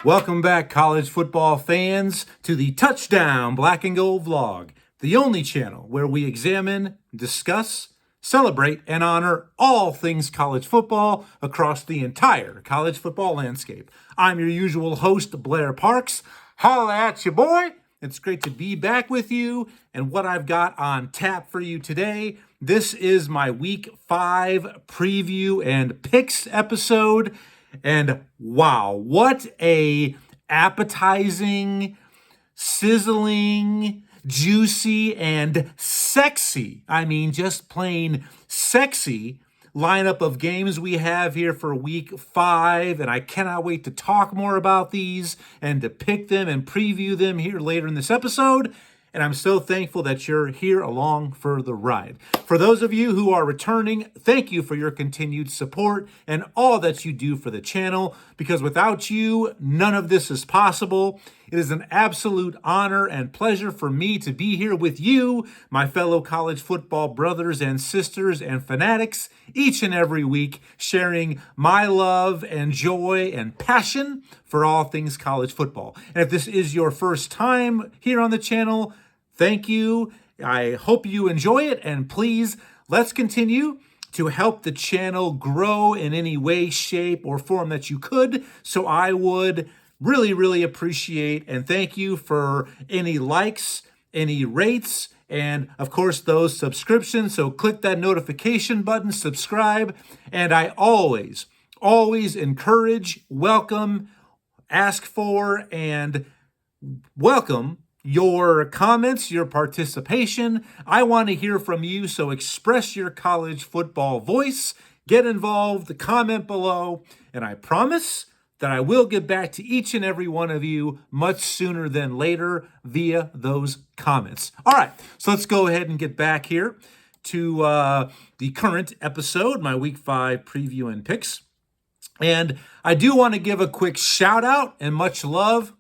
Welcome back, college football fans, to the Touchdown Black and Gold vlog, the only channel where we examine, discuss, celebrate, and honor all things college football across the entire college football landscape. I'm your usual host, Blair Parks. Holla at you, boy. It's great to be back with you, and what I've got on tap for you today, this is my Week 5 preview and picks episode. And wow, what a appetizing, sizzling, juicy, and sexy, just plain sexy lineup of games we have here for Week 5. And I cannot wait to talk more about these and to pick them and preview them here later in this episode. And I'm so thankful that you're here along for the ride. For those of you who are returning, thank you for your continued support and all that you do for the channel, because without you, none of this is possible. It is an absolute honor and pleasure for me to be here with you, my fellow college football brothers and sisters and fanatics, each and every week, sharing my love and joy and passion for all things college football. And if this is your first time here on the channel, thank you. I hope you enjoy it, and please, let's continue to help the channel grow in any way, shape, or form that you could. So I would really appreciate and thank you for any likes, any rates, and of course those subscriptions. So click that notification button, subscribe, and I always encourage, welcome, ask for, and welcome your comments, your participation. I want to hear from you, so express your college football voice, get involved, comment below, and I promise that I will get back to each and every one of you much sooner than later via those comments. All right, so let's go ahead and get back here to the current episode, my Week 5 preview and picks. And I do want to give a quick shout out and much love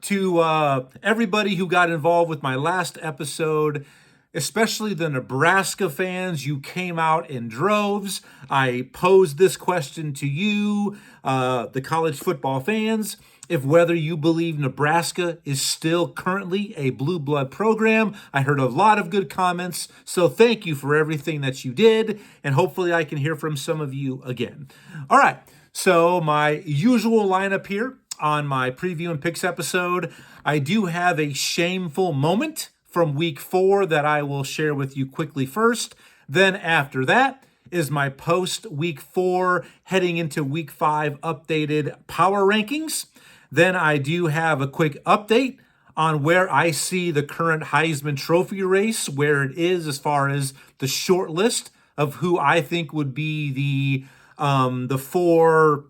to everybody who got involved with my last episode, especially the Nebraska fans. You came out in droves. I posed this question to you, the college football fans, if whether you believe Nebraska is still currently a blue blood program. I heard a lot of good comments, so thank you for everything that you did, and hopefully I can hear from some of you again. All right, so my usual lineup here on my preview and picks episode, I do have a shameful moment from Week 4 that I will share with you quickly first. Then after that is my post Week 4 heading into Week 5 updated power rankings. Then I do have a quick update on where I see the current Heisman Trophy race, where it is as far as the short list of who I think would be the four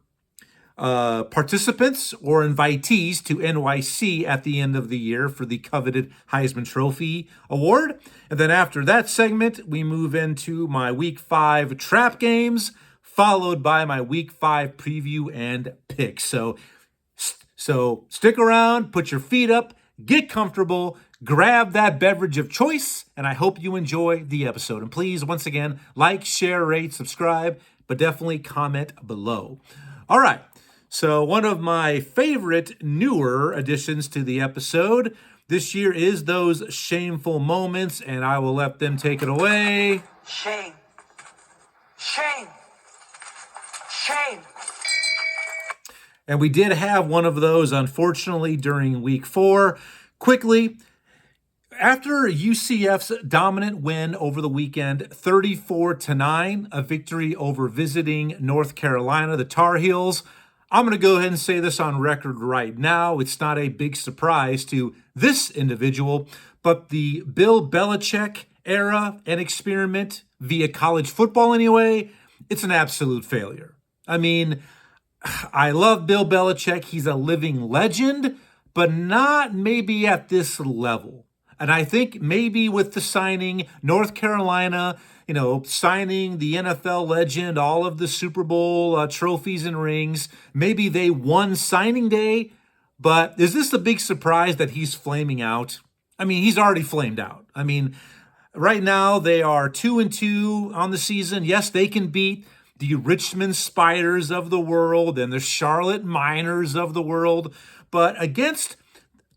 participants or invitees to NYC at the end of the year for the coveted Heisman Trophy Award. And then after that segment, we move into my Week 5 trap games, followed by my Week 5 preview and picks. So stick around, put your feet up, get comfortable, grab that beverage of choice, and I hope you enjoy the episode. And please, once again, like, share, rate, subscribe, but definitely comment below. All right. So one of my favorite newer additions to the episode this year is those shameful moments, and I will let them take it away. Shame. Shame. Shame. And we did have one of those, unfortunately, during Week 4. Quickly, after UCF's dominant win over the weekend, 34-9, a victory over visiting North Carolina, the Tar Heels, I'm going to go ahead and say this on record right now. It's not a big surprise to this individual, but the Bill Belichick era and experiment via college football anyway, it's an absolute failure. I love Bill Belichick. He's a living legend, but not maybe at this level. And I think maybe with the signing, North Carolina, signing the NFL legend, all of the Super Bowl trophies and rings, maybe they won signing day, but is this the big surprise that he's flaming out? He's already flamed out. Right now they are 2-2 on the season. Yes, they can beat the Richmond Spiders of the world and the Charlotte Miners of the world. But against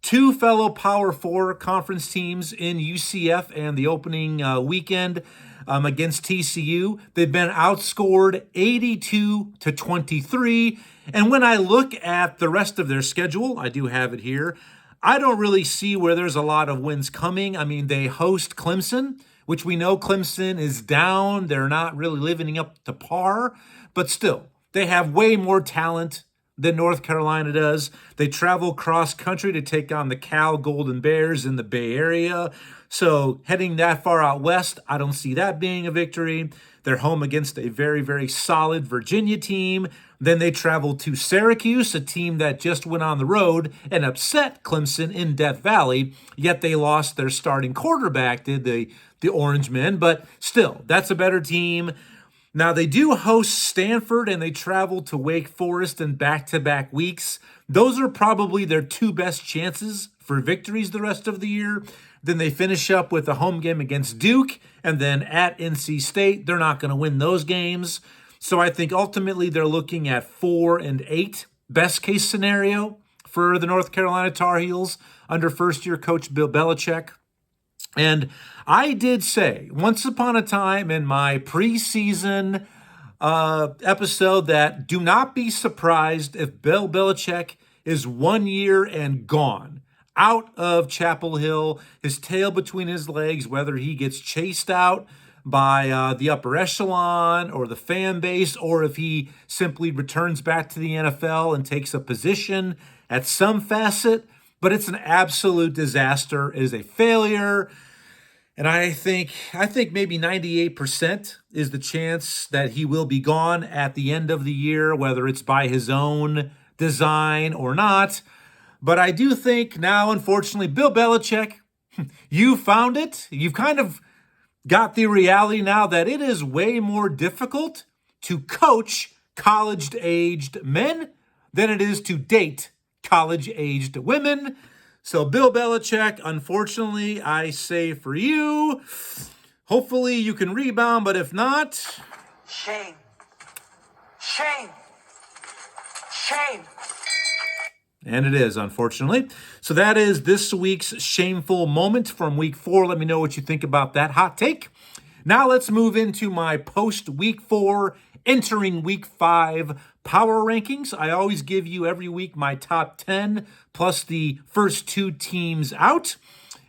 two fellow Power Four conference teams in UCF and the opening weekend against TCU, they've been outscored 82-23. And when I look at the rest of their schedule, I do have it here, I don't really see where there's a lot of wins coming. I mean, they host Clemson, which we know Clemson is down. They're not really living up to par, but still, they have way more talent than North Carolina does. They travel cross country to take on the Cal Golden Bears in the Bay Area. So heading that far out west, I don't see that being a victory. They're home against a very, very solid Virginia team. Then they travel to Syracuse, a team that just went on the road and upset Clemson in Death Valley, yet they lost their starting quarterback, did the Orange Men, but still, that's a better team. Now, they do host Stanford, and they travel to Wake Forest in back-to-back weeks. Those are probably their two best chances for victories the rest of the year. Then they finish up with a home game against Duke, and then at NC State. They're not going to win those games. So I think ultimately they're looking at 4-8, best case scenario for the North Carolina Tar Heels under first-year coach Bill Belichick. And I did say once upon a time in my preseason episode that do not be surprised if Bill Belichick is 1 year and gone, out of Chapel Hill, his tail between his legs, whether he gets chased out by the upper echelon or the fan base, or if he simply returns back to the NFL and takes a position at some facet. But it's an absolute disaster. It is a failure. And I think maybe 98% is the chance that he will be gone at the end of the year, whether it's by his own design or not. But I do think now, unfortunately, Bill Belichick, you found it. You've kind of got the reality now that it is way more difficult to coach college-aged men than it is to date college-aged women. So Bill Belichick, unfortunately, I say for you, hopefully you can rebound, but if not... Shame. Shame. Shame. And it is, unfortunately. So that is this week's shameful moment from week 4. Let me know what you think about that hot take. Now let's move into my post-week 4, entering week 5 power rankings. I always give you every week my top 10 plus the first 2 teams out.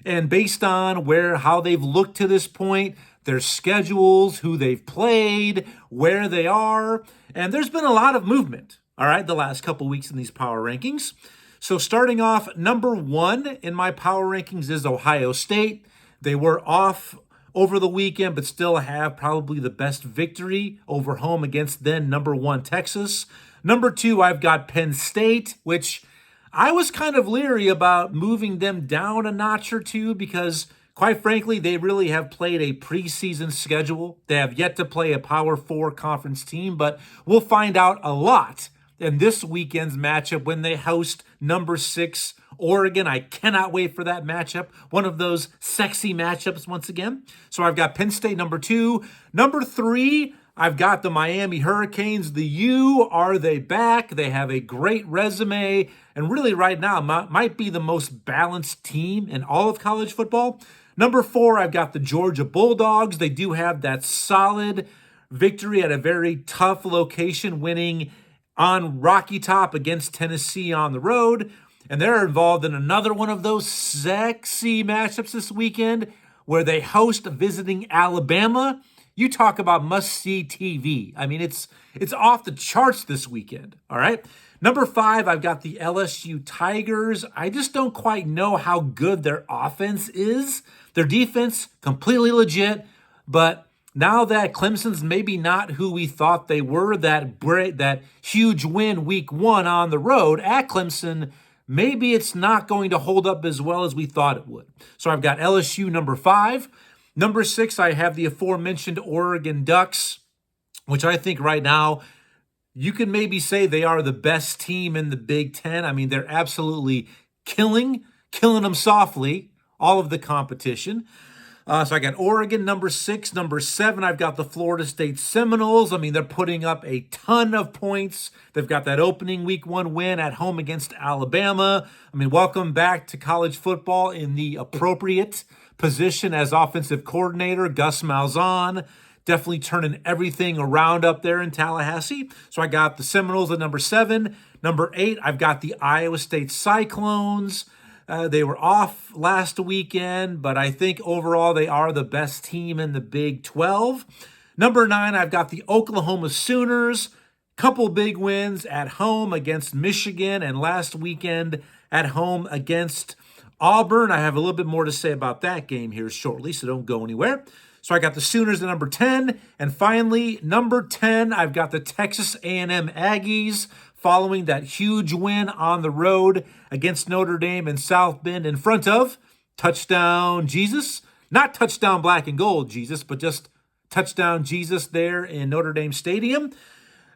And based on how they've looked to this point, their schedules, who they've played, where they are. And there's been a lot of movement, all right, the last couple weeks in these power rankings. So starting off, number 1 in my power rankings is Ohio State. They were off over the weekend, but still have probably the best victory over home against then number 1 Texas. Number 2, I've got Penn State, which I was kind of leery about moving them down a notch or two because, quite frankly, they really have played a preseason schedule. They have yet to play a Power 4 conference team, but we'll find out a lot in this weekend's matchup when they host number 6 Oregon. I cannot wait for that matchup. One of those sexy matchups once again. So I've got Penn State number 2. Number 3, I've got the Miami Hurricanes. The U, are they back? They have a great resume and really right now might be the most balanced team in all of college football. Number 4, I've got the Georgia Bulldogs. They do have that solid victory at a very tough location, winning on Rocky Top against Tennessee on the road. And they're involved in another one of those sexy matchups this weekend where they host visiting Alabama. You talk about must-see TV. I mean, it's off the charts this weekend, all right? Number 5, I've got the LSU Tigers. I just don't quite know how good their offense is. Their defense, completely legit, but now that Clemson's maybe not who we thought they were, that huge win week 1 on the road at Clemson, maybe it's not going to hold up as well as we thought it would. So I've got LSU number 5. Number 6, I have the aforementioned Oregon Ducks, which I think right now you can maybe say they are the best team in the Big Ten. I mean, they're absolutely killing them softly, all of the competition. So I got Oregon, number 6. Number 7, I've got the Florida State Seminoles. I mean, they're putting up a ton of points. They've got that opening week 1 win at home against Alabama. I mean, welcome back to college football in the appropriate position as offensive coordinator, Gus Malzahn. Definitely turning everything around up there in Tallahassee. So I got the Seminoles at number 7. Number 8, I've got the Iowa State Cyclones. They were off last weekend, but I think overall they are the best team in the Big 12. Number 9, I've got the Oklahoma Sooners. Couple big wins at home against Michigan and last weekend at home against Auburn. I have a little bit more to say about that game here shortly, so don't go anywhere. So I got the Sooners at number 10. And finally, number 10, I've got the Texas A&M Aggies following that huge win on the road against Notre Dame in South Bend in front of touchdown Jesus. Not touchdown black and gold Jesus, but just touchdown Jesus there in Notre Dame Stadium.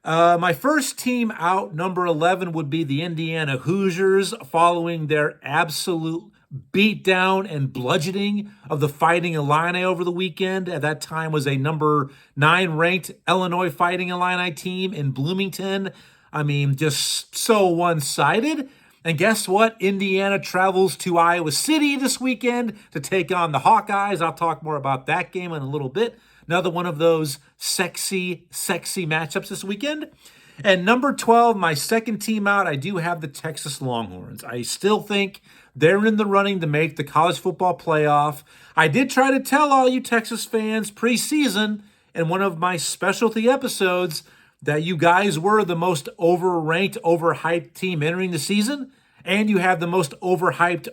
My first team out, number 11, would be the Indiana Hoosiers following their absolute beatdown and bludgeoning of the Fighting Illini over the weekend. At that time was a number 9 ranked Illinois Fighting Illini team in Bloomington. I mean, just so one-sided. And guess what? Indiana travels to Iowa City this weekend to take on the Hawkeyes. I'll talk more about that game in a little bit. Another one of those sexy matchups this weekend. And number 12, my second team out, I do have the Texas Longhorns. I still think they're in the running to make the college football playoff. I did try to tell all you Texas fans preseason in one of my specialty episodes that you guys were the most overranked, overhyped team entering the season, and you have the most overhyped,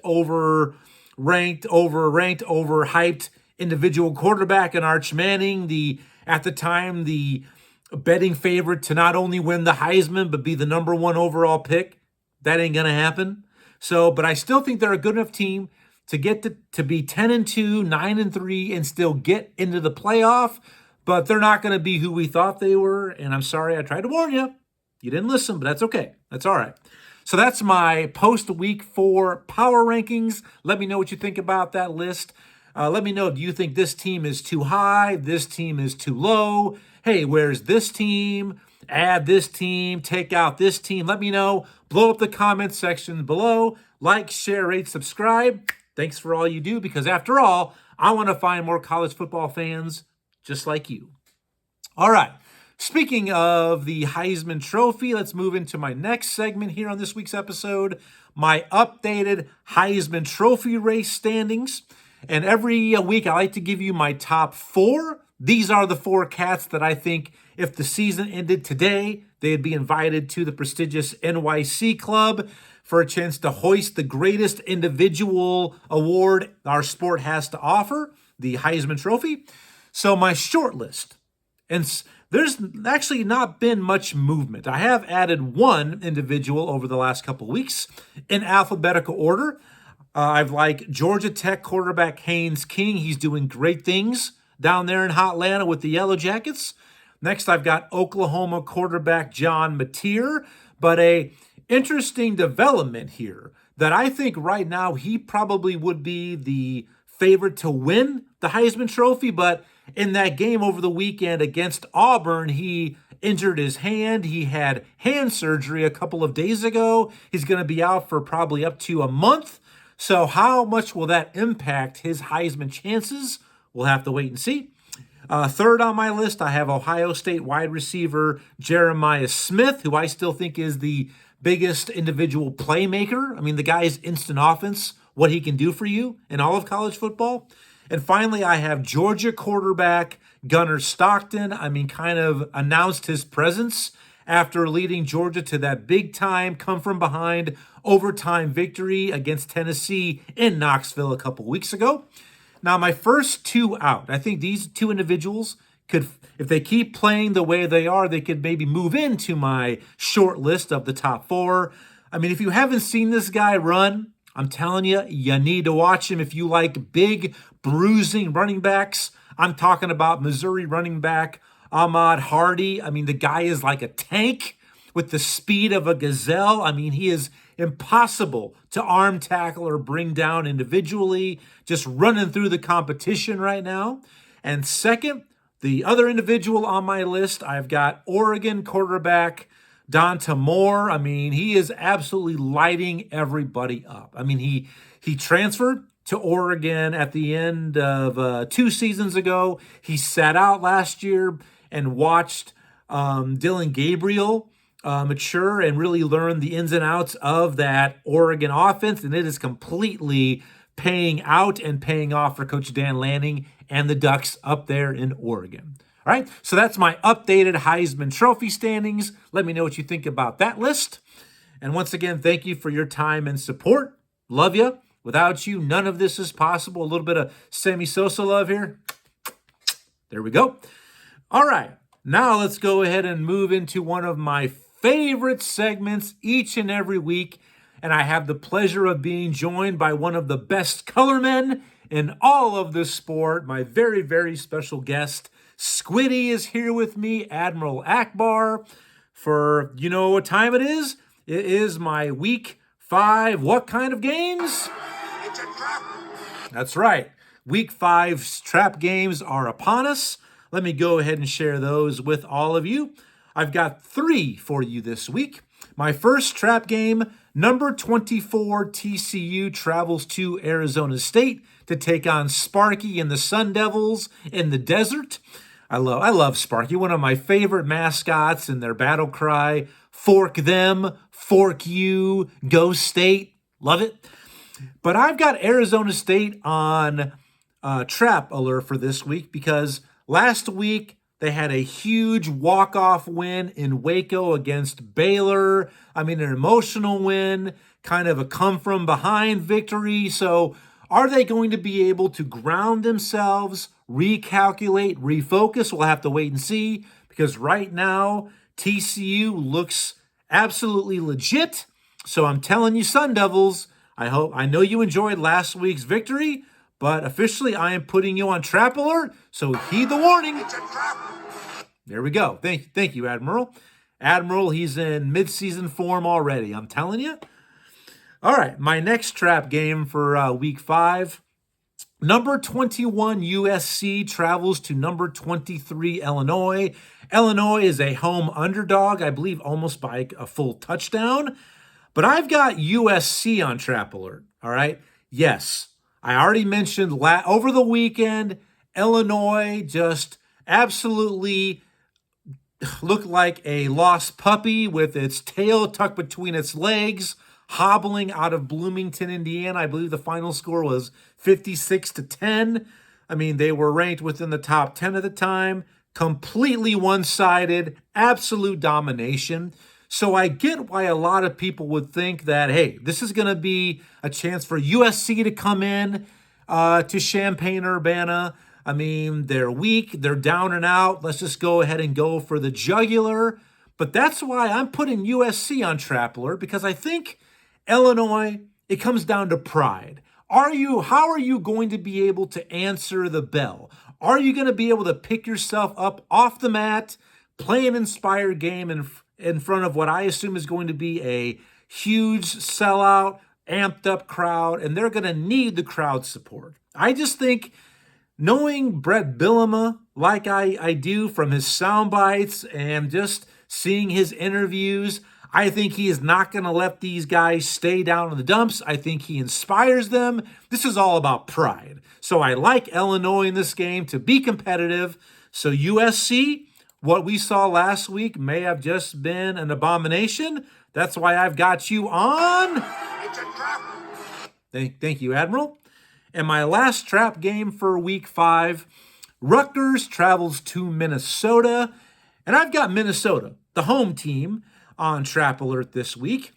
overhyped individual quarterback in Arch Manning, at the time, the betting favorite to not only win the Heisman, but be the number 1 overall pick. That ain't going to happen. So, but I still think they're a good enough team to get to be 10-2, 9-3, and still get into the playoff. But they're not going to be who we thought they were. And I'm sorry, I tried to warn you. You didn't listen, but that's okay. That's all right. So that's my post-week 4 power rankings. Let me know what you think about that list. Let me know, do you think this team is too high? This team is too low? Hey, where's this team? Add this team, take out this team. Let me know. Blow up the comment section below. Like, share, rate, subscribe. Thanks for all you do, because after all, I want to find more college football fans just like you. All right. Speaking of the Heisman Trophy, let's move into my next segment here on this week's episode, my updated Heisman Trophy race standings. And every week I like to give you my top 4. These are the 4 cats that I think if the season ended today, they'd be invited to the prestigious NYC Club for a chance to hoist the greatest individual award our sport has to offer, the Heisman Trophy. So my short list, and there's actually not been much movement. I have added 1 individual over the last couple of weeks in alphabetical order. I've liked Georgia Tech quarterback Haynes King. He's doing great things down there in Hotlanta with the Yellow Jackets. Next, I've got Oklahoma quarterback John Mateer. But a interesting development here that I think right now he probably would be the favorite to win the Heisman Trophy. But in that game over the weekend against Auburn, he injured his hand. He had hand surgery a couple of days ago. He's going to be out for probably up to a month. So how much will that impact his Heisman chances? We'll have to wait and see. Third on my list, I have Ohio State wide receiver Jeremiah Smith, who I still think is the biggest individual playmaker. I mean, the guy's instant offense, what he can do for you in all of college football. And finally, I have Georgia quarterback Gunnar Stockton. I mean, kind of announced his presence after leading Georgia to that big-time, come-from-behind, overtime victory against Tennessee in Knoxville a couple weeks ago. Now, my first 2 out, I think these 2 individuals could, if they keep playing the way they are, they could maybe move into my short list of the top 4. I mean, if you haven't seen this guy run, I'm telling you, you need to watch him if you like big, bruising running backs. I'm talking about Missouri running back Ahmad Hardy. I mean, the guy is like a tank. with the speed of a gazelle. I mean, he is impossible to arm tackle or bring down individually, just running through the competition right now. And second, the other individual on my list, I've got Oregon quarterback Donta Moore. I mean, he is absolutely lighting everybody up. I mean, he transferred to Oregon at the end of 2 seasons ago. He sat out last year and watched Dylan Gabriel mature and really learn the ins and outs of that Oregon offense, and it is completely paying out and paying off for Coach Dan Lanning and the Ducks up there in Oregon. All right, so that's my updated Heisman Trophy standings. Let me know what you think about that list. And once again, thank you for your time and support. Love you. Without you, none of this is possible. A little bit of Sammy Sosa love here. There we go. All right, now let's go ahead and move into one of my favorite segments each and every week. And I have the pleasure of being joined by one of the best colormen in all of the sport, my very, very special guest. Squiddy is here with me, Admiral Akbar, for, you know what time it is? It is my week 5, what kind of games? It's a trap. That's right. Week 5's trap games are upon us. Let me go ahead and share those with all of you. I've got 3 for you this week. My first trap game, number 24 TCU travels to Arizona State to take on Sparky and the Sun Devils in the desert. I love Sparky, one of my favorite mascots, and their battle cry, fork them, fork you, go State. Love it. But I've got Arizona State on trap alert for this week because last week they had a huge walk-off win in Waco against Baylor. I mean, an emotional win, kind of a come-from-behind victory. So are they going to be able to ground themselves, recalculate, refocus? We'll have to wait and see, because right now TCU looks absolutely legit. So I'm telling you, Sun Devils, I know you enjoyed last week's victory, but officially I am putting you on trap alert, so heed the warning. It's a trap. There we go. Thank you, Admiral. Admiral, he's in midseason form already, I'm telling you. All right, my next trap game for week 5. Number 21 USC travels to number 23 Illinois. Illinois is a home underdog, I believe almost by a full touchdown. But I've got USC on trap alert, all right? Yes, I already mentioned over the weekend, Illinois just absolutely looked like a lost puppy with its tail tucked between its legs, hobbling out of Bloomington, Indiana. I believe the final score was 56-10. I mean, they were ranked within the top 10 at the time. Completely one-sided, absolute domination. So I get why a lot of people would think that, hey, this is going to be a chance for USC to come in to Champaign-Urbana. I mean, they're weak, they're down and out. Let's just go ahead and go for the jugular. But that's why I'm putting USC on trap alert, because I think Illinois, it comes down to pride. How are you going to be able to answer the bell? Are you going to be able to pick yourself up off the mat, play an inspired game in front of what I assume is going to be a huge sellout, amped up crowd, and they're going to need the crowd support? I just think, knowing Brett Bielema like I do from his sound bites and just seeing his interviews, I think he is not going to let these guys stay down in the dumps. I think he inspires them. This is all about pride. So I like Illinois in this game to be competitive. So USC, what we saw last week may have just been an abomination. That's why I've got you on. It's a trap. Thank you, Admiral. And my last trap game for week 5, Rutgers travels to Minnesota. And I've got Minnesota, the home team, on trap alert this week,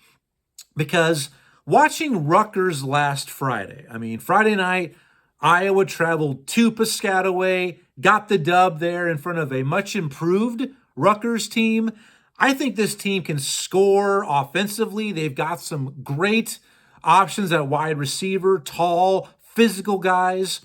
because watching Rutgers last Friday, I mean, Friday night, Iowa traveled to Piscataway, got the dub there in front of a much improved Rutgers team. I think this team can score offensively. They've got some great options at wide receiver, tall, physical guys.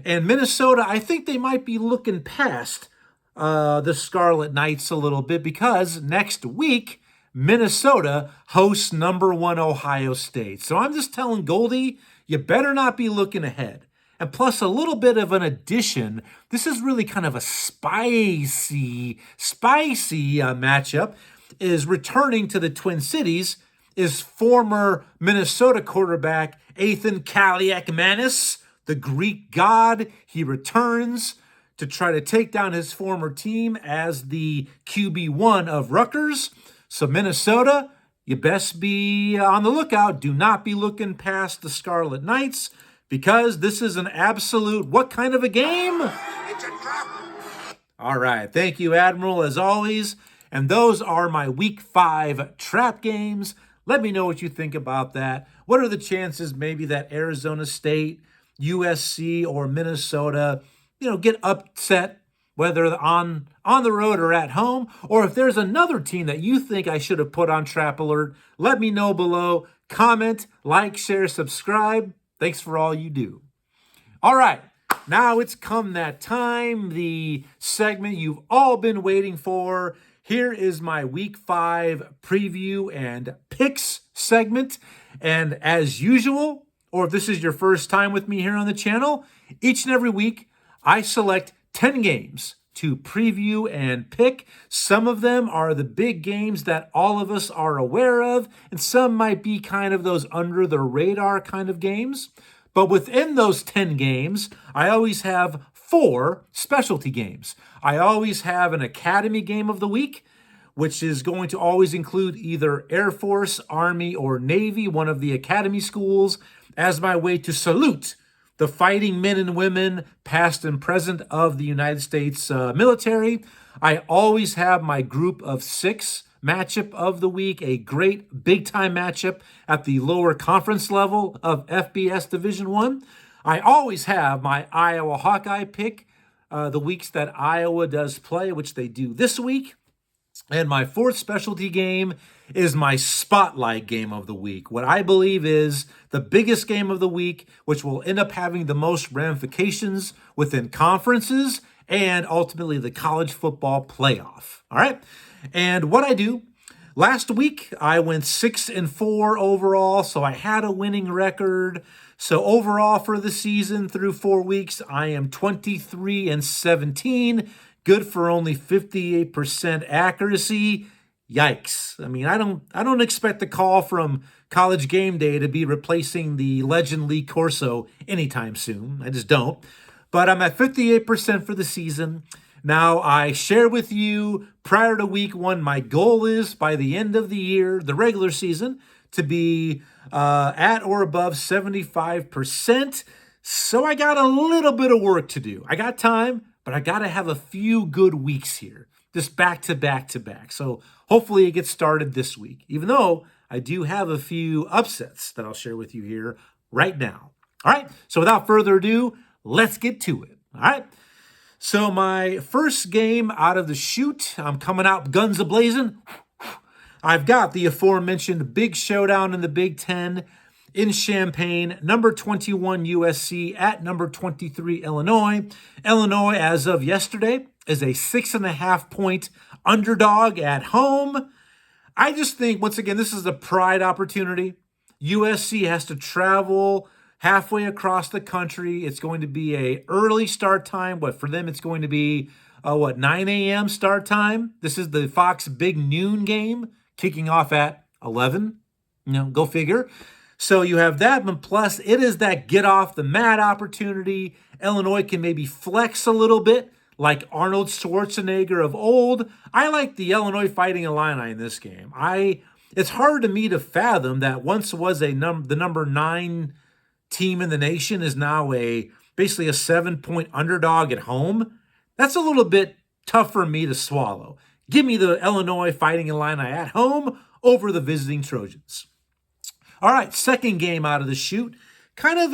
And Minnesota, I think they might be looking past the Scarlet Knights a little bit, because next week, Minnesota hosts number 1 Ohio State. So I'm just telling Goldie, you better not be looking ahead. And plus a little bit of an addition, this is really kind of a spicy matchup, is returning to the Twin Cities is former Minnesota quarterback Ethan Kaliakmanis, the Greek god. He returns to try to take down his former team as the QB1 of Rutgers. So Minnesota, you best be on the lookout. Do not be looking past the Scarlet Knights, because this is an absolute what kind of a game? It's a trap. All right. Thank you, Admiral, as always. And those are my Week 5 trap games. Let me know what you think about that. What are the chances maybe that Arizona State, USC, or Minnesota, get upset, whether on the road or at home? Or if there's another team that you think I should have put on Trap Alert, let me know below. Comment, like, share, subscribe. Thanks for all you do. All right, now it's come that time, the segment you've all been waiting for. Here is my Week 5 preview and picks segment. And as usual, or if this is your first time with me here on the channel, each and every week I select 10 games to preview and pick. Some of them are the big games that all of us are aware of, and some might be kind of those under the radar kind of games. But within those 10 games, I always have 4 specialty games. I always have an Academy game of the week, which is going to always include either Air Force, Army, or Navy, one of the Academy schools, as my way to salute the fighting men and women, past and present, of the United States military. I always have my group of 6 matchup of the week, a great big-time matchup at the lower conference level of FBS Division I. I always have my Iowa Hawkeye pick, the weeks that Iowa does play, which they do this week. And my 4th specialty game is my spotlight game of the week, what I believe is the biggest game of the week, which will end up having the most ramifications within conferences and ultimately the college football playoff. All right. And what I do, last week I went 6-4 overall, so I had a winning record. So overall for the season through 4 weeks, I am 23-17. Good for only 58% accuracy. Yikes. I mean, I don't expect the call from College Game Day to be replacing the legend Lee Corso anytime soon. I just don't. But I'm at 58% for the season. Now, I share with you prior to week 1, my goal is by the end of the year, the regular season, to be at or above 75%. So I got a little bit of work to do. I got time, but I got to have a few good weeks here, just back to back to back. So hopefully it gets started this week, even though I do have a few upsets that I'll share with you here right now. All right, so without further ado, let's get to it. All right, so my first game out of the chute, I'm coming out guns a-blazing. I've got the aforementioned big showdown in the Big Ten in Champaign, number 21 USC at number 23 Illinois. Illinois, as of yesterday, is a 6.5-point underdog at home. I just think, once again, this is a pride opportunity. USC has to travel halfway across the country. It's going to be a early start time. But for them, it's going to be, 9 a.m. start time. This is the Fox Big Noon game, kicking off at 11. Go figure. So you have that, but plus it is that get off the mat opportunity. Illinois can maybe flex a little bit like Arnold Schwarzenegger of old. I like the Illinois Fighting Illini in this game. It's hard to me to fathom that once was the number 9 team in the nation is now basically a 7-point underdog at home. That's a little bit tough for me to swallow. Give me the Illinois Fighting Illini at home over the visiting Trojans. All right, second game out of the chute. Kind of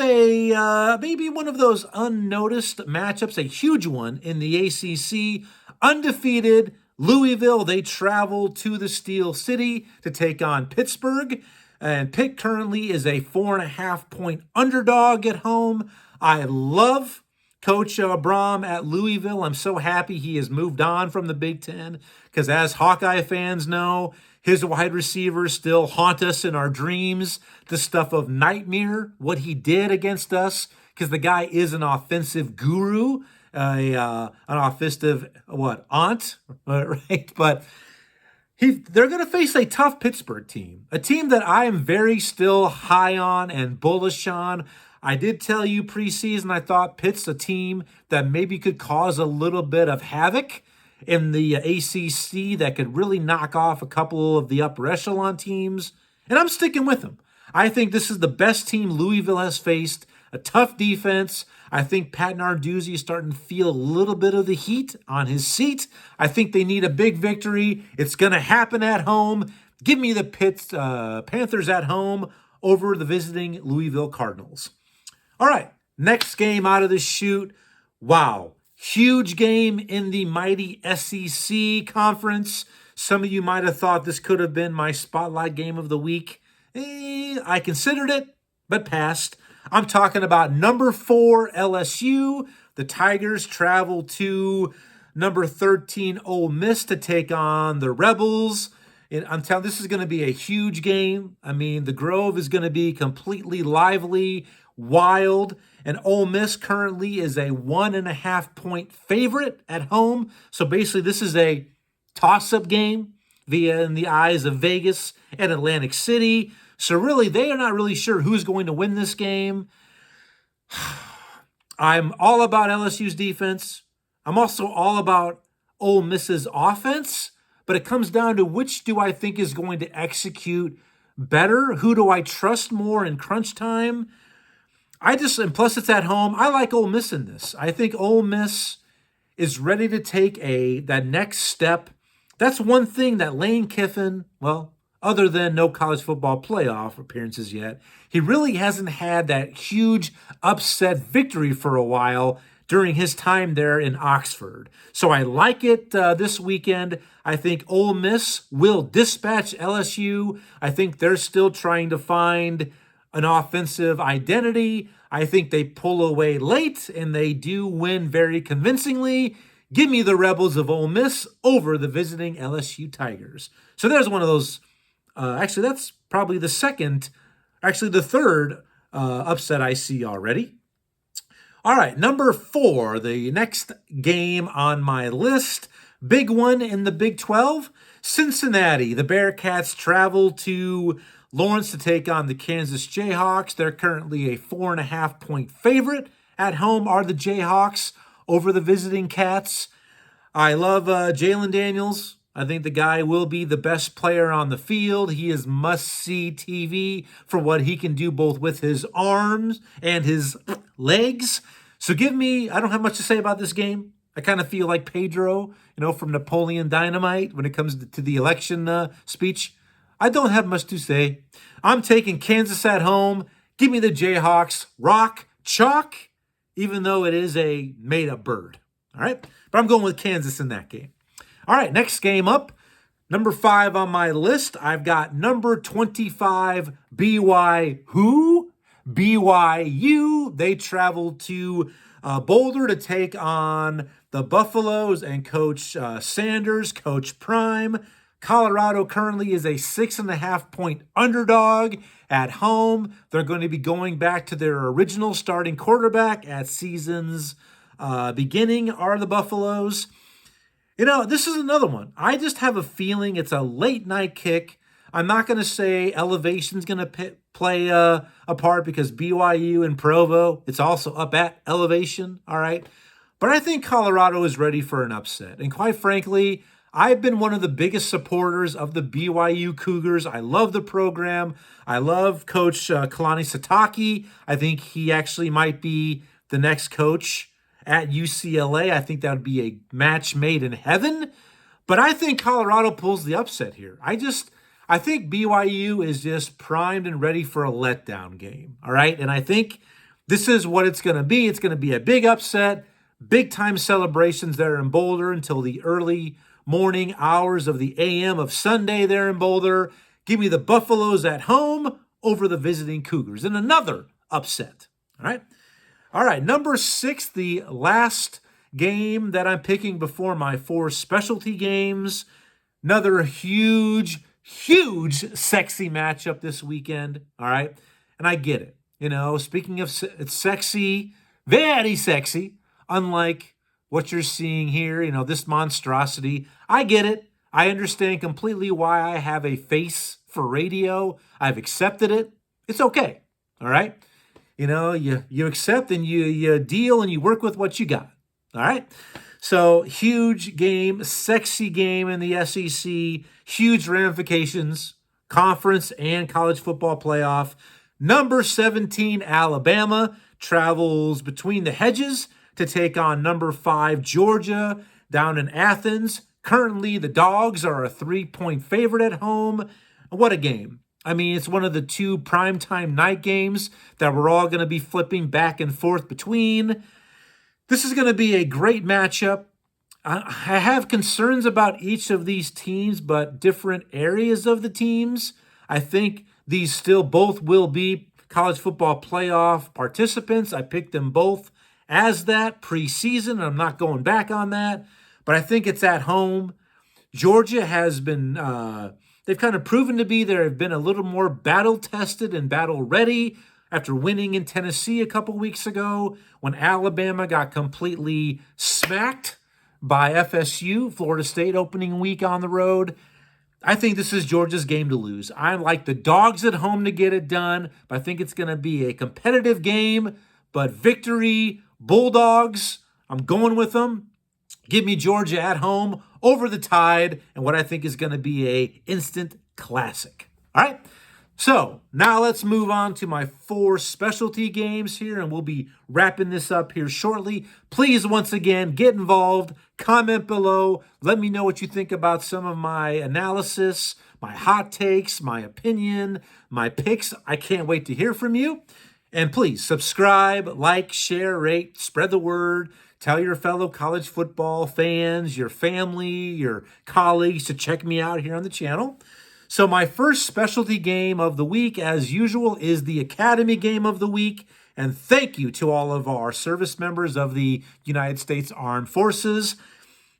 maybe one of those unnoticed matchups, a huge one in the ACC. Undefeated Louisville, they travel to the Steel City to take on Pittsburgh. And Pitt currently is a 4.5-point underdog at home. I love Coach Braum at Louisville. I'm so happy he has moved on from the Big Ten because as Hawkeye fans know, His wide receivers still haunt us in our dreams. The stuff of nightmare, what he did against us, because the guy is an offensive guru, an offensive, aunt, right? But they're going to face a tough Pittsburgh team, a team that I am very still high on and bullish on. I did tell you preseason I thought Pitt's a team that maybe could cause a little bit of havoc in the ACC that could really knock off a couple of the upper echelon teams, and I'm sticking with them. I think this is the best team Louisville has faced, a tough defense. I think Pat Narduzzi is starting to feel a little bit of the heat on his seat. I think they need a big victory. It's going to happen at home. Give me the Panthers at home over the visiting Louisville Cardinals. All right, next game out of the chute. Wow, huge game in the mighty SEC conference. Some of you might have thought this could have been my spotlight game of the week. I considered it, but passed. I'm talking about number 4 LSU. The Tigers travel to number 13 Ole Miss to take on the Rebels. And I'm telling you, this is going to be a huge game. I mean, the Grove is going to be completely lively, wild, and Ole Miss currently is a 1.5-point favorite at home. So basically, this is a toss-up game in the eyes of Vegas and Atlantic City. So really, they are not really sure who's going to win this game. I'm all about LSU's defense. I'm also all about Ole Miss's offense. But it comes down to which do I think is going to execute better? Who do I trust more in crunch time? And plus it's at home. I like Ole Miss in this. I think Ole Miss is ready to take that next step. That's one thing that Lane Kiffin, other than no college football playoff appearances yet, he really hasn't had that huge upset victory for a while during his time there in Oxford. So I like it this weekend. I think Ole Miss will dispatch LSU. I think they're still trying to find an offensive identity. I think they pull away late, and they do win very convincingly. Give me the Rebels of Ole Miss over the visiting LSU Tigers. So there's one of those. Actually, that's probably the third upset I see already. All right, number 4, the next game on my list. Big one in the Big 12. Cincinnati. The Bearcats travel to Lawrence to take on the Kansas Jayhawks. They're currently a 4.5-point favorite. At home are the Jayhawks over the visiting Cats. I love Jalen Daniels. I think the guy will be the best player on the field. He is must-see TV for what he can do both with his arms and his legs. So I don't have much to say about this game. I kind of feel like Pedro, from Napoleon Dynamite when it comes to the election speech. I don't have much to say. I'm taking Kansas at home. Give me the Jayhawks. Rock, chalk, even though it is a made-up bird. All right? But I'm going with Kansas in that game. All right, next game up. Number 5 on my list. I've got number 25, BYU. They travel to Boulder to take on the Buffaloes and Coach Sanders, Coach Prime. Colorado currently is a 6.5-point underdog at home. They're going to be going back to their original starting quarterback at season's beginning are the Buffaloes. This is another one. I just have a feeling it's a late night kick. I'm not going to say elevation's going to play a part because BYU and Provo, it's also up at elevation, all right? But I think Colorado is ready for an upset. And quite frankly, I've been one of the biggest supporters of the BYU Cougars. I love the program. I love Coach Kalani Sitake. I think he actually might be the next coach at UCLA. I think that would be a match made in heaven. But I think Colorado pulls the upset here. I think BYU is just primed and ready for a letdown game. All right. And I think this is what it's going to be. It's going to be a big upset, big time celebrations there in Boulder until the early morning hours of the AM of Sunday there in Boulder. Give me the Buffaloes at home over the visiting Cougars in another upset. All right. All right, number 6, the last game that I'm picking before my 4 specialty games. Another huge huge, sexy matchup this weekend. All right. And I get it. Speaking of it's sexy, very sexy, unlike what you're seeing here, this monstrosity. I get it. I understand completely why I have a face for radio. I've accepted it. It's okay. All right. You accept and you deal and you work with what you got. All right. So huge game, sexy game in the SEC, huge ramifications, conference and college football playoff. Number 17, Alabama, travels between the hedges to take on number 5, Georgia, down in Athens. Currently, the Dogs are a 3-point favorite at home. What a game. I mean, it's one of the 2 primetime night games that we're all going to be flipping back and forth between. This is going to be a great matchup. I have concerns about each of these teams, but different areas of the teams. I think these still both will be college football playoff participants. I picked them both as that preseason. I'm not going back on that, but I think it's at home. Georgia has been, they've kind of proven to be there. They've been a little more battle tested and battle ready after winning in Tennessee a couple weeks ago when Alabama got completely smacked by FSU, Florida State, opening week on the road. I think this is Georgia's game to lose. I like the Dogs at home to get it done, but I think it's going to be a competitive game. But victory, Bulldogs, I'm going with them. Give me Georgia at home over the Tide and what I think is going to be a instant classic. All right? So now let's move on to my 4 specialty games here, and we'll be wrapping this up here shortly. Please, once again, get involved. Comment below. Let me know what you think about some of my analysis, my hot takes, my opinion, my picks. I can't wait to hear from you. And please subscribe, like, share, rate, spread the word. Tell your fellow college football fans, your family, your colleagues to check me out here on the channel. So my first specialty game of the week, as usual, is the Academy game of the week. And thank you to all of our service members of the United States Armed Forces.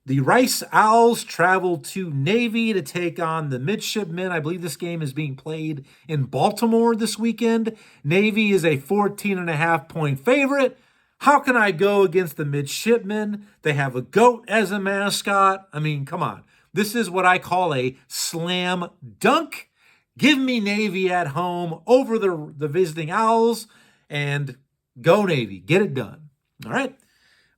The Rice Owls travel to Navy to take on the Midshipmen. I believe this game is being played in Baltimore this weekend. Navy is a 14.5-point favorite. How can I go against the Midshipmen? They have a goat as a mascot. I mean, come on. This is what I call a slam dunk. Give me Navy at home over the visiting Owls and go Navy. Get it done. All right.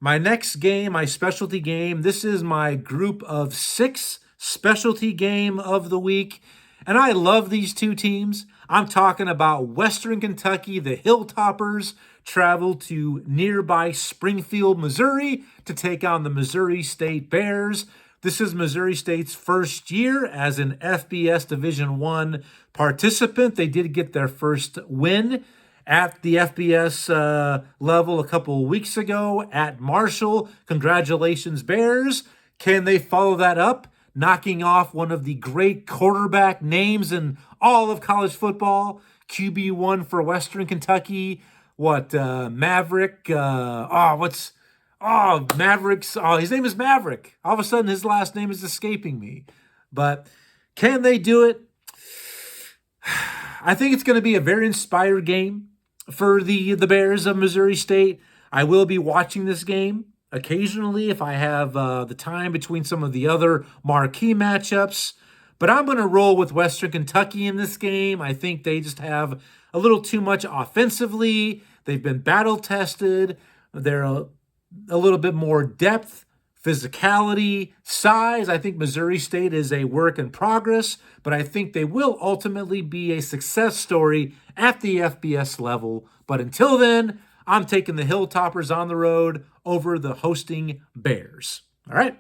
My next game, my specialty game, this is my group of 6 specialty game of the week. And I love these 2 teams. I'm talking about Western Kentucky, the Hilltoppers, travel to nearby Springfield, Missouri to take on the Missouri State Bears. This is Missouri State's first year as an FBS Division I participant. They did get their first win at the FBS level a couple of weeks ago at Marshall. Congratulations, Bears. Can they follow that up, knocking off one of the great quarterback names in all of college football? QB1 for Western Kentucky. Maverick? Mavericks. Oh, his name is Maverick. All of a sudden, his last name is escaping me. But can they do it? I think it's going to be a very inspired game for the Bears of Missouri State. I will be watching this game occasionally if I have the time between some of the other marquee matchups. But I'm going to roll with Western Kentucky in this game. I think they just have a little too much offensively. They've been battle tested. They're a little bit more depth, physicality, size. I think Missouri State is a work in progress, but I think they will ultimately be a success story at the FBS level. But until then, I'm taking the Hilltoppers on the road over the hosting Bears. All right.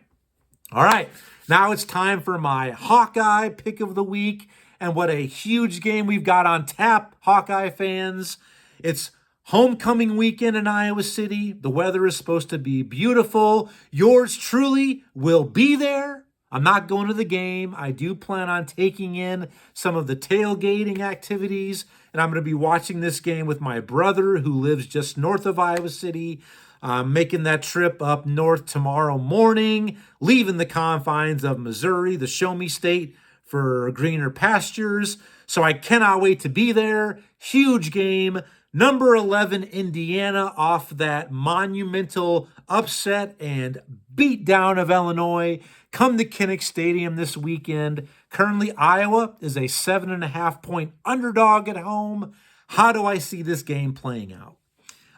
Now it's time for my Hawkeye pick of the week. And what a huge game we've got on tap, Hawkeye fans. It's homecoming weekend in Iowa City. The weather is supposed to be beautiful. Yours truly will be there. I'm not going to the game. I do plan on taking in some of the tailgating activities, and I'm going to be watching this game with my brother who lives just north of Iowa City. I'm making that trip up north tomorrow morning, leaving the confines of Missouri, the Show Me State, for greener pastures. So I cannot wait to be there. Huge game. Number 11, Indiana, off that monumental upset and beatdown of Illinois. Come to Kinnick Stadium this weekend. Currently, Iowa is a 7.5-point underdog at home. How do I see this game playing out?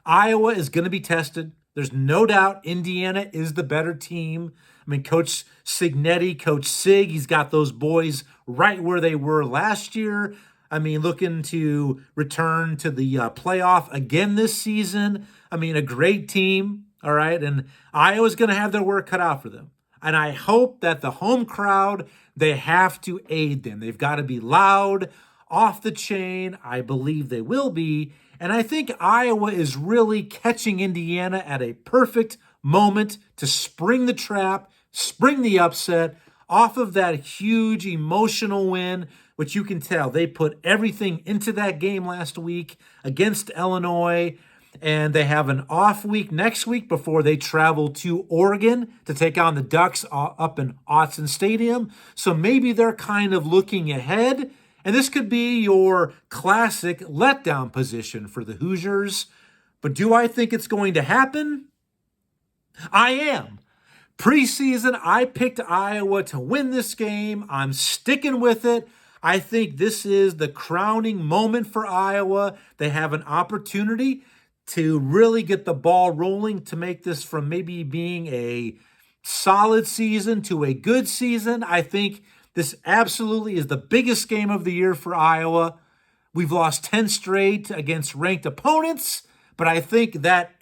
Iowa is going to be tested. There's no doubt Indiana is the better team. I mean, Coach Signetti, Coach Sig, he's got those boys right where they were last year. I mean, looking to return to the playoff again this season. I mean, a great team, all right? And Iowa's going to have their work cut out for them. And I hope that the home crowd, they have to aid them. They've got to be loud, off the chain. I believe they will be. And I think Iowa is really catching Indiana at a perfect moment to spring the trap, spring the upset off of that huge emotional win, which you can tell they put everything into that game last week against Illinois. And they have an off week next week before they travel to Oregon to take on the Ducks up in Autzen Stadium. So maybe they're kind of looking ahead. And this could be your classic letdown position for the Hoosiers. But do I think it's going to happen? I am. Preseason, I picked Iowa to win this game. I'm sticking with it. I think this is the crowning moment for Iowa. They have an opportunity to really get the ball rolling to make this from maybe being a solid season to a good season. I think this absolutely is the biggest game of the year for Iowa. We've lost 10 straight against ranked opponents, but I think that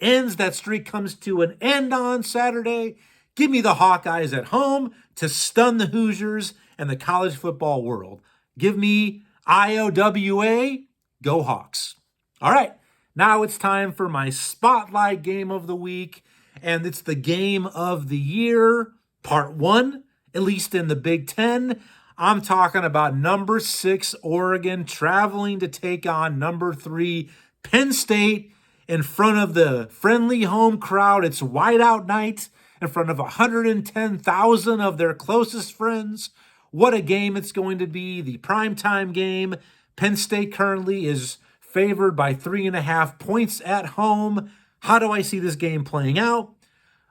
streak comes to an end on Saturday. Give me the Hawkeyes at home to stun the Hoosiers and the college football world. Give me IOWA, go Hawks. All right, now it's time for my spotlight game of the week, and it's the game of the year, part one, at least in the Big Ten. I'm talking about number 6 Oregon traveling to take on number 3 Penn State in front of the friendly home crowd. It's whiteout night in front of 110,000 of their closest friends. What a game it's going to be, the primetime game. Penn State currently is favored by 3.5 points at home. How do I see this game playing out?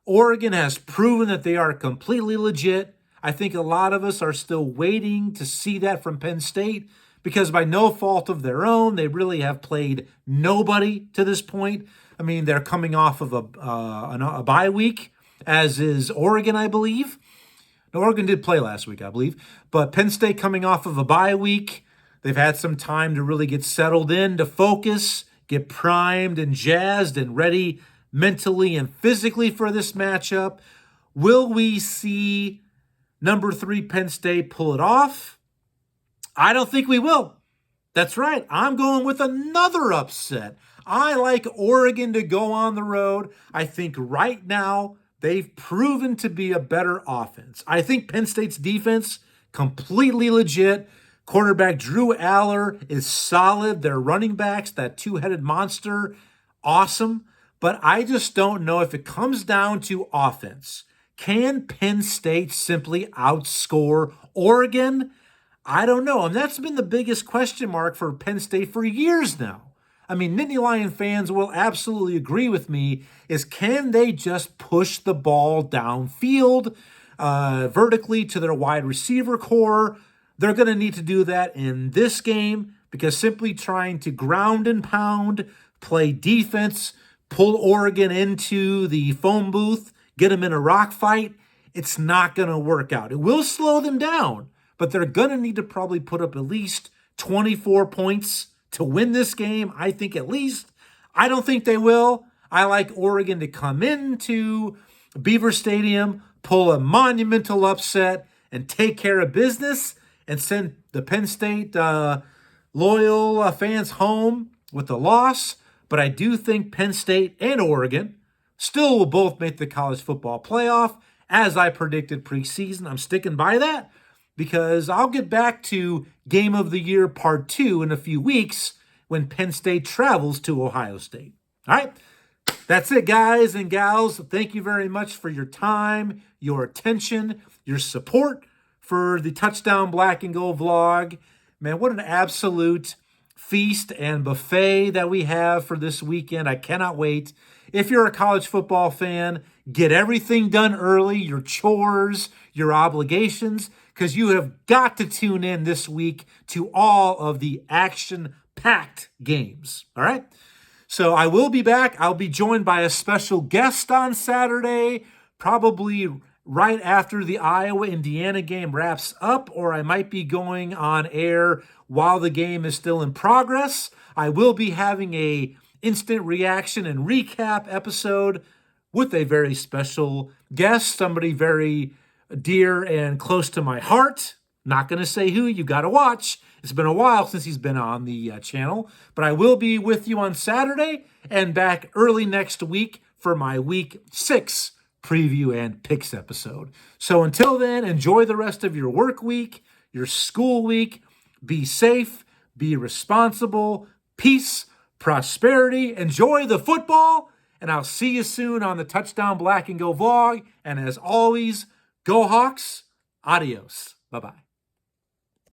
Oregon has proven that they are completely legit. I think a lot of us are still waiting to see that from Penn State because by no fault of their own, they really have played nobody to this point. I mean, they're coming off of a bye week, as is Oregon, I believe. No, Oregon did play last week, I believe. But Penn State coming off of a bye week. They've had some time to really get settled in, to focus, get primed and jazzed and ready mentally and physically for this matchup. Will we see number 3 Penn State pull it off? I don't think we will. That's right. I'm going with another upset. I like Oregon to go on the road. I think right now they've proven to be a better offense. I think Penn State's defense, completely legit. Quarterback Drew Aller is solid. Their running backs, that two-headed monster, awesome. But I just don't know if it comes down to offense. Can Penn State simply outscore Oregon? I don't know. And that's been the biggest question mark for Penn State for years now. I mean, Nittany Lion fans will absolutely agree with me, is can they just push the ball downfield vertically to their wide receiver core? They're going to need to do that in this game because simply trying to ground and pound, play defense, pull Oregon into the phone booth, get them in a rock fight, it's not going to work out. It will slow them down, but they're going to need to probably put up at least 24 points to win this game. I think at least. I don't think they will. I like Oregon to come into Beaver Stadium, pull a monumental upset, and take care of business and send the Penn State loyal fans home with a loss. But I do think Penn State and Oregon still will both make the college football playoff, as I predicted preseason. I'm sticking by that because I'll get back to Game of the Year Part 2 in a few weeks when Penn State travels to Ohio State. All right, that's it, guys and gals. Thank you very much for your time, your attention, your support for for the Touchdown Black and Gold vlog. Man, what an absolute feast and buffet that we have for this weekend. I cannot wait. If you're a college football fan, get everything done early, your chores, your obligations, because you have got to tune in this week to all of the action-packed games. All right? So I will be back. I'll be joined by a special guest on Saturday, probably right after the Iowa-Indiana game wraps up, or I might be going on air while the game is still in progress. I will be having a instant reaction and recap episode with a very special guest, somebody very dear and close to my heart. Not going to say who, you got to watch. It's been a while since he's been on the channel, but I will be with you on Saturday and back early next week for my Week 6 preview and picks episode. So until then, enjoy the rest of your work week, your school week. Be safe, be responsible, peace, prosperity, enjoy the football, and I'll see you soon on the Touchdown Black and Go vlog. And as always, go Hawks, adios, bye-bye.